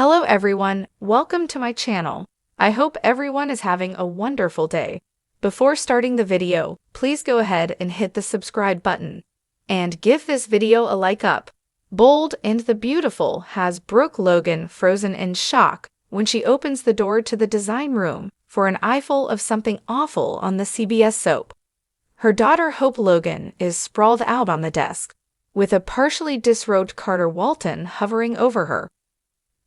Hello everyone, welcome to my channel. I hope everyone is having a wonderful day. Before starting the video, please go ahead and hit the subscribe button. And give this video a like up. Bold and the Beautiful has Brooke Logan frozen in shock when she opens the door to the design room for an eyeful of something awful on the CBS soap. Her daughter Hope Logan is sprawled out on the desk, with a partially disrobed Carter Walton hovering over her.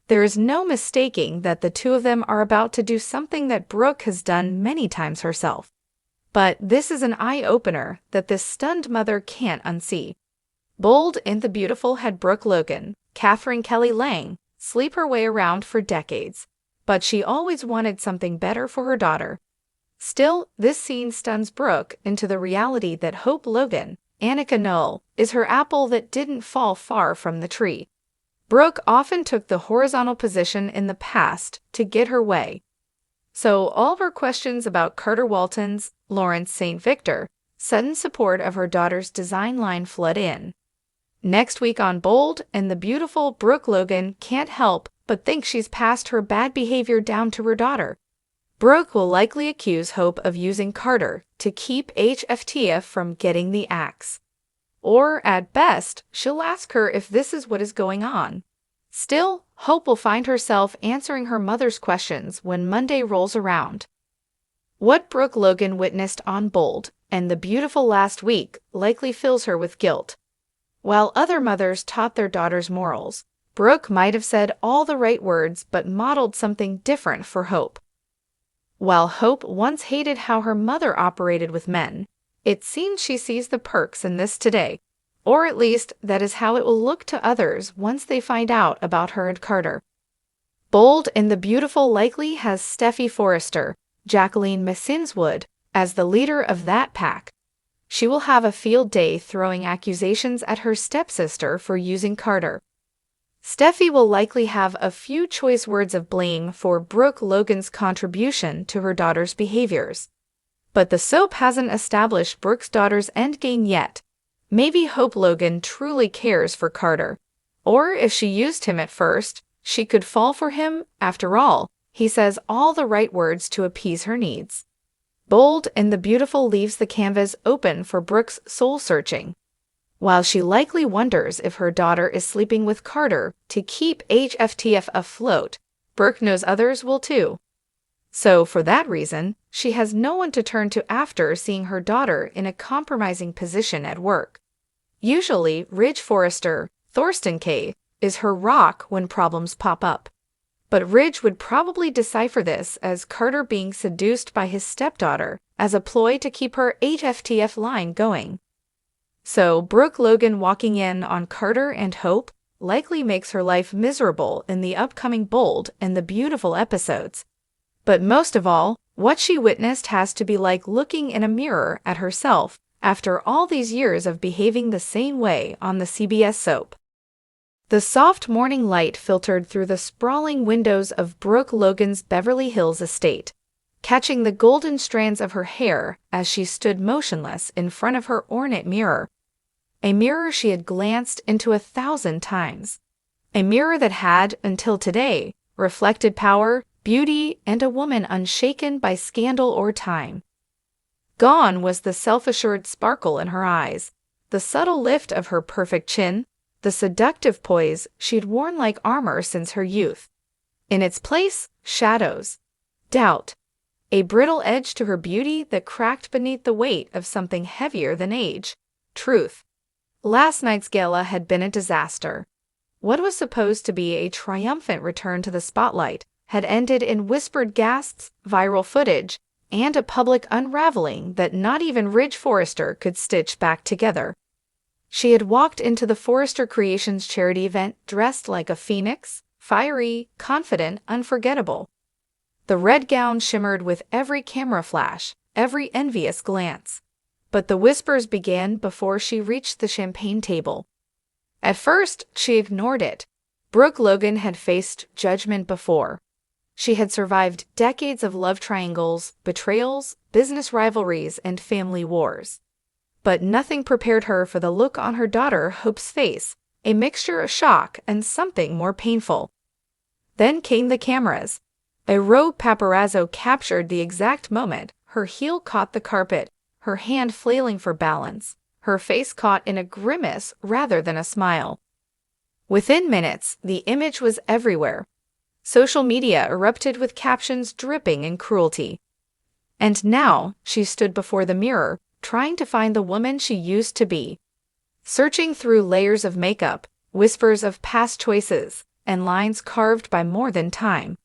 There is no mistaking that the two of them are about to do something that Brooke has done many times herself. But this is an eye-opener that this stunned mother can't unsee. Bold and the Beautiful had Brooke Logan, Catherine Kelly Lang, sleep her way around for decades, but she always wanted something better for her daughter. Still, this scene stuns Brooke into the reality that Hope Logan, Annika Knoll, is her apple that didn't fall far from the tree. Brooke often took the horizontal position in the past to get her way. So all of her questions about Carter Walton's Lawrence St. Victor, sudden support of her daughter's design line flood in. Next week on Bold and the Beautiful, Brooke Logan can't help but think she's passed her bad behavior down to her daughter. Brooke will likely accuse Hope of using Carter to keep HFTF from getting the axe. Or, at best, she'll ask her if this is what is going on. Still, Hope will find herself answering her mother's questions when Monday rolls around. What Brooke Logan witnessed on Bold and the Beautiful last week likely fills her with guilt. While other mothers taught their daughters morals, Brooke might have said all the right words but modeled something different for Hope. While Hope once hated how her mother operated with men, it seems she sees the perks in this today, or at least that is how it will look to others once they find out about her and Carter. Bold and the Beautiful likely has Steffi Forrester, Jacqueline Messinswood, as the leader of that pack. She will have a field day throwing accusations at her stepsister for using Carter. Steffi will likely have a few choice words of blame for Brooke Logan's contribution to her daughter's behaviors. But the soap hasn't established Brooke's daughter's endgame yet. Maybe Hope Logan truly cares for Carter. Or if she used him at first, she could fall for him. After all, he says all the right words to appease her needs. Bold and the Beautiful leaves the canvas open for Brooke's soul-searching. While she likely wonders if her daughter is sleeping with Carter to keep HFTF afloat, Brooke knows others will too. So, for that reason, she has no one to turn to after seeing her daughter in a compromising position at work. Usually, Ridge Forrester, Thorsten K., is her rock when problems pop up. But Ridge would probably decipher this as Carter being seduced by his stepdaughter as a ploy to keep her HFTF line going. So, Brooke Logan walking in on Carter and Hope likely makes her life miserable in the upcoming Bold and the Beautiful episodes. But most of all, what she witnessed has to be like looking in a mirror at herself after all these years of behaving the same way on the CBS soap. The soft morning light filtered through the sprawling windows of Brooke Logan's Beverly Hills estate, catching the golden strands of her hair as she stood motionless in front of her ornate mirror. A mirror she had glanced into 1,000 times. A mirror that had, until today, reflected power, beauty, and a woman unshaken by scandal or time. Gone was the self-assured sparkle in her eyes, the subtle lift of her perfect chin, the seductive poise she'd worn like armor since her youth. In its place, shadows, doubt, a brittle edge to her beauty that cracked beneath the weight of something heavier than age, truth. Last night's gala had been a disaster. What was supposed to be a triumphant return to the spotlight had ended in whispered gasps, viral footage, and a public unraveling that not even Ridge Forrester could stitch back together. She had walked into the Forrester Creations charity event dressed like a phoenix, fiery, confident, unforgettable. The red gown shimmered with every camera flash, every envious glance. But the whispers began before she reached the champagne table. At first, she ignored it. Brooke Logan had faced judgment before. She had survived decades of love triangles, betrayals, business rivalries, and family wars. But nothing prepared her for the look on her daughter Hope's face, a mixture of shock and something more painful. Then came the cameras. A rogue paparazzo captured the exact moment her heel caught the carpet, her hand flailing for balance, her face caught in a grimace rather than a smile. Within minutes, the image was everywhere. Social media erupted with captions dripping in cruelty. And now she stood before the mirror, trying to find the woman she used to be. Searching through layers of makeup, whispers of past choices, and lines carved by more than time.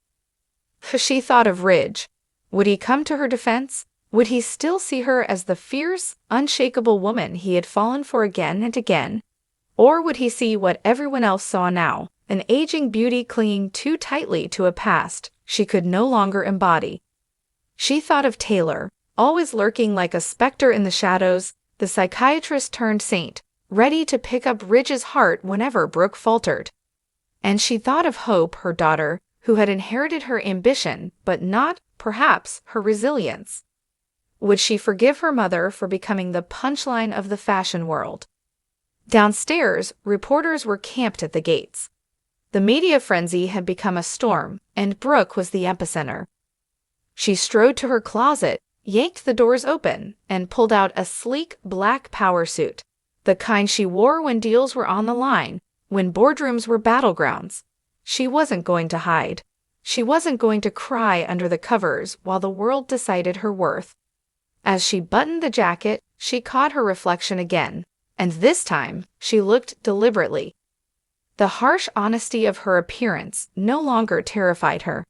She thought of Ridge. Would he come to her defense? Would he still see her as the fierce, unshakable woman he had fallen for again and again? Or would he see what everyone else saw now, an aging beauty clinging too tightly to a past she could no longer embody? She thought of Taylor, always lurking like a specter in the shadows, the psychiatrist turned saint, ready to pick up Ridge's heart whenever Brooke faltered. And she thought of Hope, her daughter, who had inherited her ambition, but not, perhaps, her resilience. Would she forgive her mother for becoming the punchline of the fashion world? Downstairs, reporters were camped at the gates. The media frenzy had become a storm, and Brooke was the epicenter. She strode to her closet, yanked the doors open, and pulled out a sleek black power suit, the kind she wore when deals were on the line, when boardrooms were battlegrounds. She wasn't going to hide. She wasn't going to cry under the covers while the world decided her worth. As she buttoned the jacket, she caught her reflection again, and this time she looked deliberately. The harsh honesty of her appearance no longer terrified her.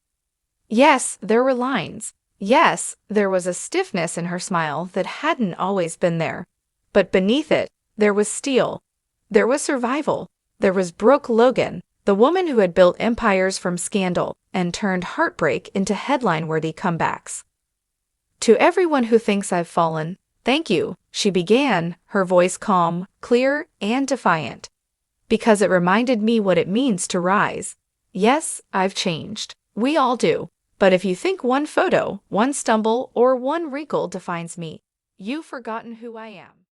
Yes, there were lines. Yes, there was a stiffness in her smile that hadn't always been there. But beneath it, there was steel. There was survival. There was Brooke Logan, the woman who had built empires from scandal and turned heartbreak into headline-worthy comebacks. To everyone who thinks I've fallen, thank you, she began, her voice calm, clear, and defiant. Because it reminded me what it means to rise. Yes, I've changed. We all do. But if you think one photo, one stumble, or one wrinkle defines me, you've forgotten who I am.